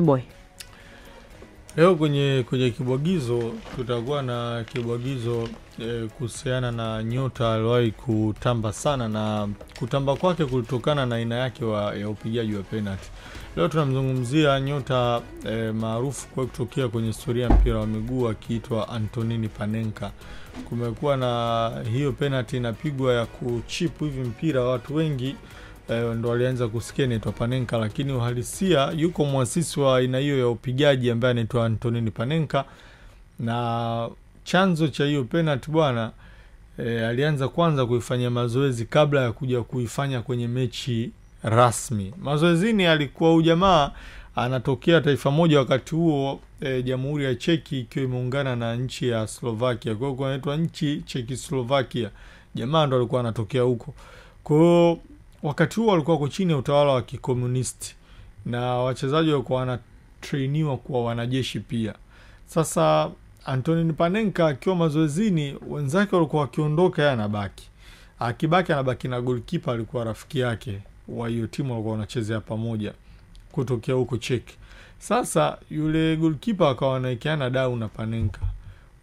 Boy. Leo kwenye kibwagizo tutakuwa na kibwagizo kuhusiana na nyota aliwahi kutamba sana, na kutamba kwake kulitokana na aina yake ya upigaji wa penalty. Leo tunamzungumzia nyota maarufu kwa kutokea kwenye historia ya mpira wa miguu akiitwa Antonin Panenka. Kumekuwa na hiyo penalty inapigwa ya kuchip hivi mpira, watu wengi ndo walianza kusikia inaitwa Panenka, lakini uhalisia yuko muasisi wa aina hiyo ya upigaji ambaye anaitwa Antonin Panenka. Na chanzo cha hiyo penalty bwana, alianza kwanza kuifanya mazoezi kabla ya kuja kuifanya kwenye mechi rasmi. Mazoezini alikuwa ujamaa anatokea taifa moja wakati huo, Jamhuri ya Cheki ikiwa imeungana na nchi ya Slovakia. Kwa hiyo inaitwa nchi Czechoslovakia. Jamaa ndo alikuwa anatokea huko. Kwa hiyo wakati huo walikuwa chini ya utawala wa kikomunisti na wachezaji walikuwa wanatrainiwa kuwa wanajeshi pia. Sasa Antonin Panenka akiwa mazoezini, wenzake walikuwa wakiondoka, yeye anabaki. Akibaki anabaki na goalkeeper alikuwa rafiki yake wa hiyo timu walikuwa wanachezea pamoja kutokea huko Czech. Sasa yule goalkeeper akawa anaekeana dau na Panenka.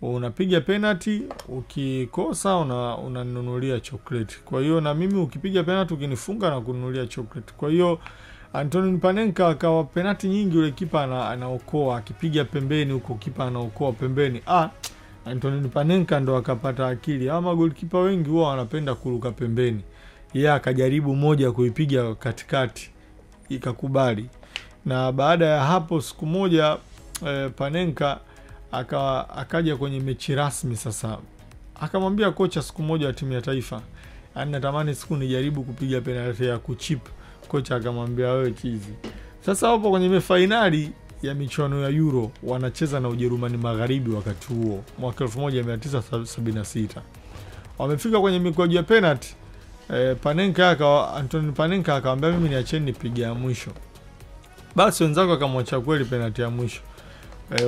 Unapiga penalty, ukikosa unanunulia chocolate. Kwa hiyo na mimi ukipiga penalty ukinifunga na kununulia chocolate. Kwa hiyo Antonin Panenka akawa penalty nyingi yule kipa anaokoa, akipiga pembeni huko kipa anaokoa pembeni. Antonin Panenka ndo akapata akili. Ama goalkeeper wengi huwa wanapenda kuruka pembeni. Yeye akajaribu moja kuipiga katikati, ikakubali. Na baada ya hapo siku moja Panenka akaja kwenye mechi rasmi. Sasa akamwambia kocha siku moja wa timu ya taifa, natamani siku nijaribu kupiga penalty ya kuchip. Kocha akamwambia wewe chizi. Sasa hapo kwenye finali ya michuano ya Euro wanacheza na Ujerumani Magharibi wakati huo mwaka 1976. Wamefika kwenye mikwaju ya penalty. Antonin Panenka akamwambia mimi niacheni nipige ya mwisho. Basi wenzako akamwacha kweli penalty ya mwisho.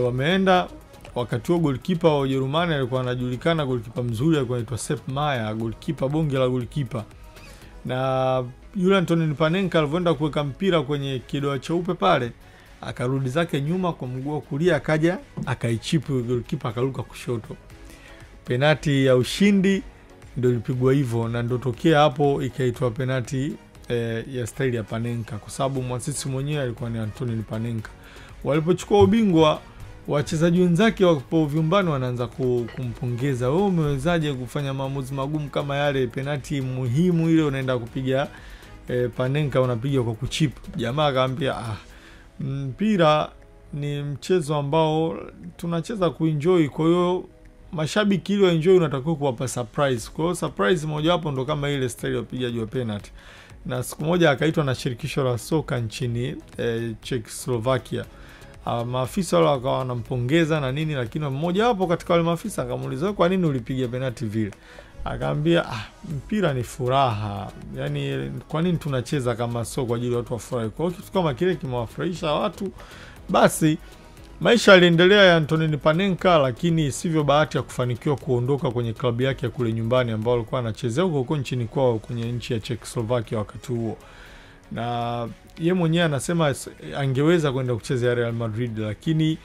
Wameenda wakati huo goalkeeper wa Ujerumani alikuwa anajulikana, goalkeeper mzuri alikuwa anaitwa Sepp Maier, goalkeeper bonge la goalkeeper. Na yule Antonin Panenka alivyoenda kuweka mpira kwenye kidoa cheupe pale, akarudi zake nyuma kwa mguu wa kulia, akaja akaichipu goalkeeper akaruka kushoto. Penalty ya ushindi ndio ilipigwa hivyo, na ndio tokea hapo ikaitwa penalty ya style ya Panenka, kwa sababu mwasisi mwenyewe alikuwa ni Antonin Panenka. Walipochukua ubingwa, wachezaji wenzake wapo vyumbani wanaanza kumpongeza, wewe umewezaje kufanya maamuzi magumu kama yale, penalty muhimu ile unaenda kupiga Panenka unapiga kwa kuchip. Jamaa akamwambia mpira ni mchezo ambao tunacheza kuenjoy, kwa hiyo mashabiki ile enjoy unatakiwa kuwapa surprise. Kwa hiyo surprise moja wapo ndo kama ile style ya upigaji wa penalty. Na siku moja akaitwa na shirikisho la soka nchini Czechoslovakia. Maafisa wale wakawa wanampongeza na nini, lakini mmoja wapo katika wale maafisa akamuuliza kwa nini ulipiga penalty vile? Akaambia mpira ni furaha, yani kwa nini tunacheza kama sio kwa ajili ya watu wafurahi? Kwa hiyo kitu kama kile kimewafurahisha watu. Basi maisha yaliendelea ya Antonin Panenka, lakini sivyo bahati ya kufanikiwa kuondoka kwenye klabu yake ya kule nyumbani ambao alikuwa anachezea huko nchini kwao kwenye nchi ya Czechoslovakia wakati huo. Na yeye mwenyewe anasema angeweza kwenda kucheza Real Madrid, lakini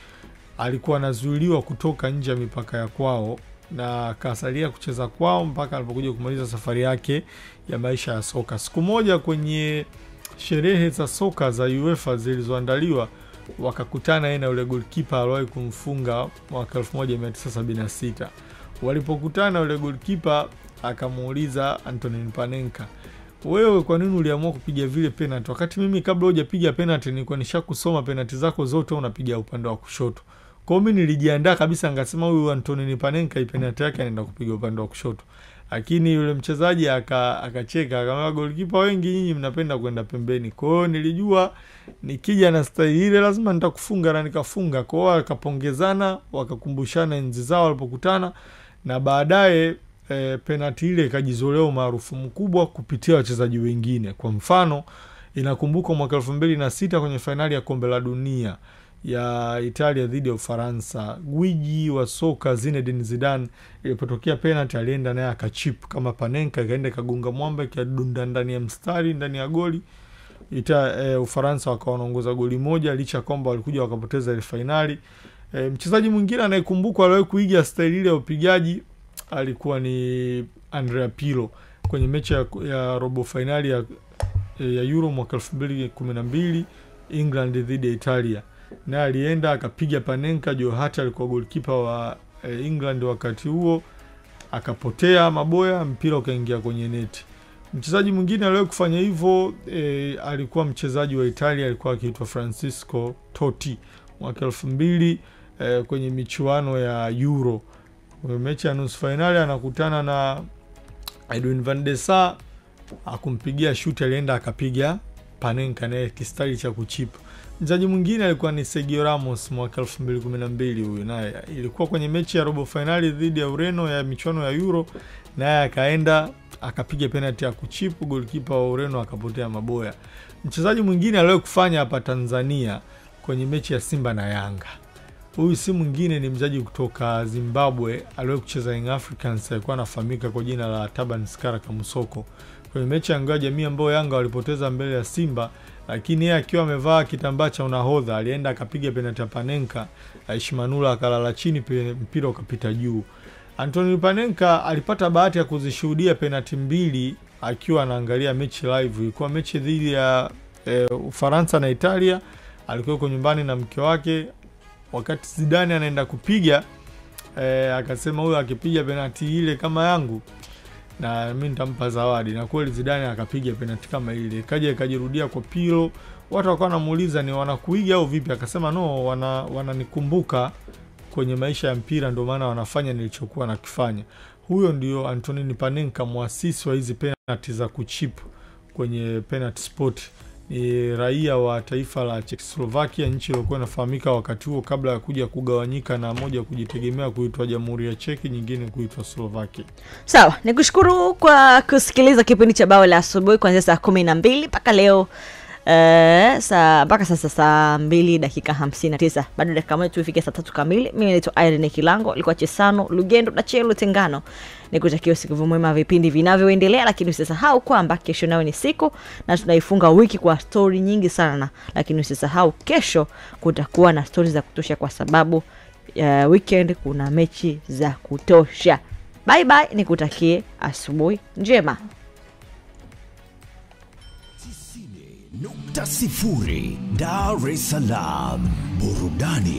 alikuwa anazuiliwa kutoka nje ya mipaka ya kwao na akasalia kucheza kwao mpaka alipokuja kumaliza safari yake ya maisha ya soka. Siku moja kwenye sherehe za soka za UEFA zilizoandaliwa, wakakutana yeye na yule goalkeeper aliyewahi kumfunga mwaka 1976. Walipokutana yule goalkeeper akamuuliza Antonin Panenka, wewe kwa nini uliamua kupiga vile penalty wakati mimi kabla hujapiga penalty nilikuwa nishakusoma penalty zako zote unapiga upande wa kushoto? Kwa hiyo mimi nilijiandaa kabisa ngasema huyu Antonin Panenka penalty yake anaenda kupiga upande wa kushoto. Lakini yule mchezaji akacheka akamwambia goalkeeper wengi nyinyi mnapenda kwenda pembeni. Kwa hiyo nilijua nikija na style ile lazima nitakufunga na nikafunga. Kwa hiyo akapongezana, wakakumbushana enzi zao walipokutana, na baadaye penalty ile ikajizolea umaarufu mkubwa kupitia wachezaji wengine. Kwa mfano, inakumbuka mwaka 2006 kwenye finali ya kombe la dunia ya Italia dhidi ya Ufaransa, gwiji wa soka Zinedine Zidane ilipotokea penalty alienda naye akachip kama Panenka, ikaenda kagonga mwamba ikadunda ndani ya mstari ndani ya goli. Ufaransa wakawa wanaongoza goli moja, licha kwamba walikuja wakapoteza ile finali. Mchezaji mwingine anayekumbukwa aliwahi kuiga staili ile ya upigaji alikuwa ni Andrea Pirlo kwenye mechi ya robo finali ya Euro mwaka 2012 England dhidi ya Italia. Na alienda akapiga Panenka. Joe Hart alikuwa goalkeeper wa England wakati huo, akapotea maboya, mpira ukaingia kwenye neti. Mchezaji mwingine aliyewahi kufanya hivyo alikuwa mchezaji wa Italia, alikuwa akiitwa Francesco Totti mwaka 2000 kwenye michuano ya Euro. Kwenye mechi ya nusu finali anakutana na Edwin van der Sar, akumpigia shuti, alienda akapiga Panenka naye kistari cha kuchipa. Mchezaji mwingine alikuwa ni Sergio Ramos mwaka 2012. Huyu naye ilikuwa kwenye mechi ya robo finali dhidi ya Ureno ya michuano ya Euro, naye akaenda akapiga penalty ya kuchipu, goalkeeper wa Ureno akapotea maboya. Mchezaji mwingine aliyewahi kufanya hapa Tanzania kwenye mechi ya Simba na Yanga, huyu si mwingine ni mchezaji kutoka Zimbabwe, aliyewahi kucheza Young Africans, alikuwa anafahamika kwa jina la Taban Skara Kamusoko. Kwenye mechi ya Ngao ya Jamii ambayo Yanga walipoteza mbele ya Simba, lakini yeye akiwa amevaa kitambaa cha unahodha alienda akapiga penalty ya Panenka, Aishimanula akalala chini, mpira ukapita juu. Antonio Panenka alipata bahati ya kuzishuhudia penalty mbili akiwa anaangalia mechi live. Ilikuwa mechi dhidi ya Ufaransa na Italia, alikuwa yuko nyumbani na mke wake. Wakati Zidane anaenda kupiga, akasema huyu akipiga penalty ile kama yangu na mimi nitampa zawadi, na kweli Zidane akapiga penalty kama ile. Kaja ikajirudia kwa Pirlo, watu wakawa wanamuuliza ni wanakuiga au vipi, akasema no, wananikumbuka kwenye maisha ya mpira, ndio maana wanafanya nilichokuwa nakifanya. Huyo ndio Antonio Panenka, muasisi wa hizi penalty za kuchip kwenye penalty sport. Ni raia wa taifa la Czechoslovakia, nchi iliyokuwa inafahamika wakati huo kabla ya kuja kugawanyika na moja kujitegemea kuitwa Jamhuri ya Czech, nyingine kuitwa Slovakia. Sawa, nikushukuru kwa kusikiliza kipindi cha Bao la Asubuhi kuanzia saa 12 mpaka leo mpaka sasa saa 2:59. Bado dakika moja tufike saa 3 kamili. Mimi naitwa Irene Kilango, alikuwa Chesano Lugendo na Chelo Tengano. Nikutakia usiku mwema vipindi vinavyoendelea, lakini usisahau kwamba kesho nayo ni siku na tunaifunga wiki kwa story nyingi sana, lakini usisahau kesho kutakuwa na stories za kutosha kwa sababu weekend kuna mechi za kutosha. Bye bye, nikutakie asubuhi njema. 0.0 Dar es Salaam, burudani